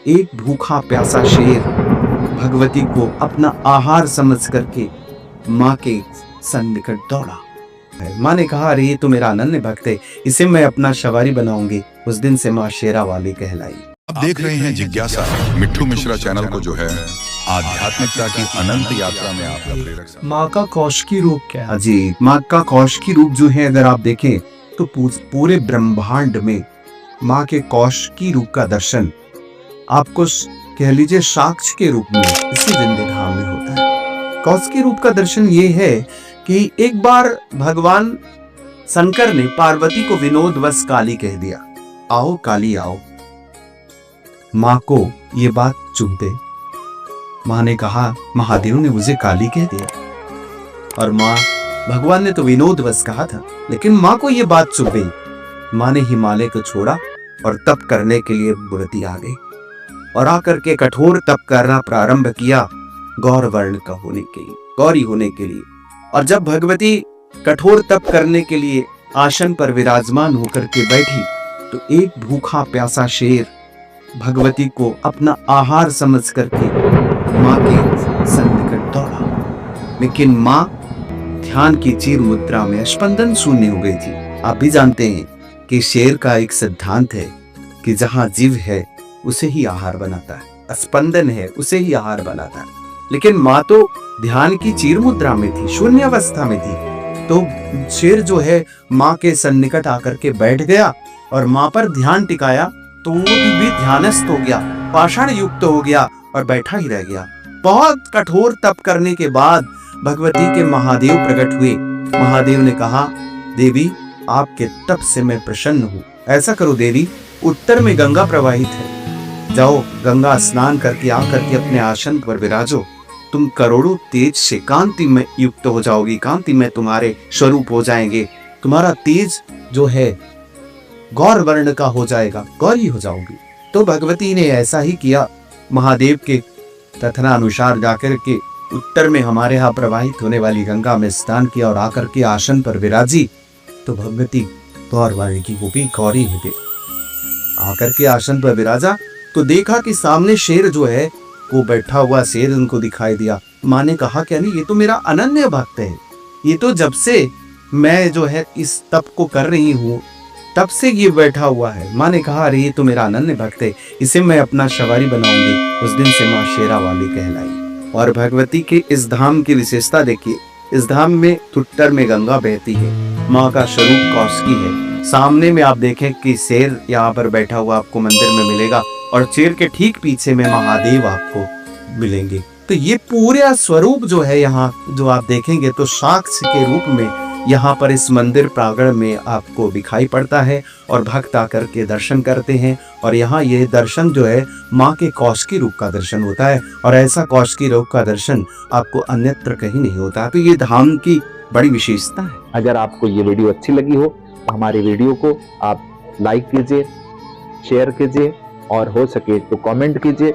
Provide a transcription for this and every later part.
एक भूखा प्यासा शेर भगवती को अपना आहार समझ करके माँ के सन्निकट दौड़ा। माँ ने कहा, अरे ये तो मेरा अनन्य भक्त है, इसे मैं अपना सवारी बनाऊंगी। उस दिन से माँ शेरा वाली कहलाई। आप देख रहे हैं जिज्ञासा मिट्ठू मिश्रा चैनल को, जो है आध्यात्मिकता की अनंत यात्रा में आपका प्रेरक। माँ का कौशिकी रूप क्या है? जी, माँ का कौशिकी रूप जो है, अगर आप देखें तो पूरे ब्रह्मांड में माँ के कौशिकी रूप का दर्शन आपको कह लीजिए साक्ष्य के रूप में इसी विंध्य धाम में होता है। कौशिकी रूप का दर्शन ये है कि एक बार भगवान शंकर ने पार्वती को विनोदवश काली कह दिया, आओ काली आओ। माँ को ये बात चुभते, माँ ने कहा, महादेव ने मुझे काली कह दिया। और माँ, भगवान ने तो विनोदवश कहा था, लेकिन माँ को ये बात चुभ गई। माँ ने हिमालय को छोड़ा और तप करने के लिए बुरती आ गई और आकर के कठोर तप करना प्रारंभ किया, गौर वर्ण का होने के लिए, गौरी होने के लिए। और जब भगवती कठोर तप करने के लिए आसन पर विराजमान होकर के बैठी, तो एक भूखा प्यासा शेर भगवती को अपना आहार समझ करके माँ के सन्निकट दौड़ा। लेकिन माँ ध्यान की चीर मुद्रा में स्पंदन शून्य हो गई थी। आप भी जानते हैं कि शेर का एक सिद्धांत है कि जहां जीव है उसे ही आहार बनाता है, स्पंदन है उसे ही आहार बनाता है। लेकिन माँ तो ध्यान की चीर मुद्रा में थी, शून्य अवस्था में थी। तो शेर जो है माँ के सन्निकट आकर के बैठ गया और माँ पर ध्यान टिकाया, तो वो भी ध्यानस्थ हो गया, पाषाण युक्त हो गया और बैठा ही रह गया। बहुत कठोर तप करने के बाद भगवती के महादेव प्रकट हुए। महादेव ने कहा, देवी आपके तप से मैं प्रसन्न हूँ। ऐसा करो देवी, उत्तर में गंगा प्रवाहित है, जाओ गंगा स्नान करके आकर के अपने आसन पर विराजो। तुम करोड़ों तेज से कांति में युक्त हो जाओगी, कांति में तुम्हारे स्वरूप हो जाएंगे, तुम्हारा तेज जो है गौर वर्ण का हो जाएगा, गौरी हो जाओगी। तो भगवती ने ऐसा ही किया। महादेव के कथना अनुसार जाकर के उत्तर में हमारे यहाँ प्रवाहित होने वाली गंगा में स्नान किया और आकर के आसन पर विराजी। तो भगवती गौर वर्ण की वो भी गौरी हो गई। आकर के आसन पर विराजा तो देखा कि सामने शेर जो है वो बैठा हुआ शेर उनको दिखाई दिया। माँ ने कहा, क्या नहीं, ये तो मेरा अनन्य भक्त है, ये तो जब से मैं जो है इस तप को कर रही हूँ तब से ये बैठा हुआ है। माँ ने कहा, अरे ये तो मेरा अनन्य भक्त है, इसे मैं अपना सवारी बनाऊंगी। उस दिन से माँ शेरा वाली कहलाई। और भगवती के इस धाम की विशेषता देखिए, इस धाम में उत्तर में गंगा बहती है, माँ का स्वरूप कौशिकी है। सामने में आप देखें कि शेर यहाँ पर बैठा हुआ आपको मंदिर में मिलेगा और शेर के ठीक पीछे में महादेव आपको मिलेंगे। तो ये पूरा स्वरूप जो है यहाँ जो आप देखेंगे तो साक्ष्य के रूप में यहाँ पर इस मंदिर प्रांगण में आपको दिखाई पड़ता है और भक्त आकर के दर्शन करते हैं। और यहाँ ये दर्शन जो है माँ के कौशिकी रूप का दर्शन होता है और ऐसा कौशिकी रूप का दर्शन आपको अन्यत्र कहीं नहीं होता। तो ये धाम की बड़ी विशेषता है। अगर आपको ये वीडियो अच्छी लगी हो तो हमारे वीडियो को आप लाइक कीजिए, शेयर कीजिए और हो सके तो कमेंट कीजिए।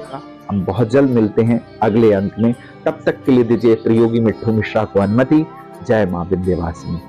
हम बहुत जल्द मिलते हैं अगले अंक में। तब तक के लिए दीजिए प्रियोगी मिट्ठू मिश्रा को अनुमति। जय मां विंध्यवासिनी।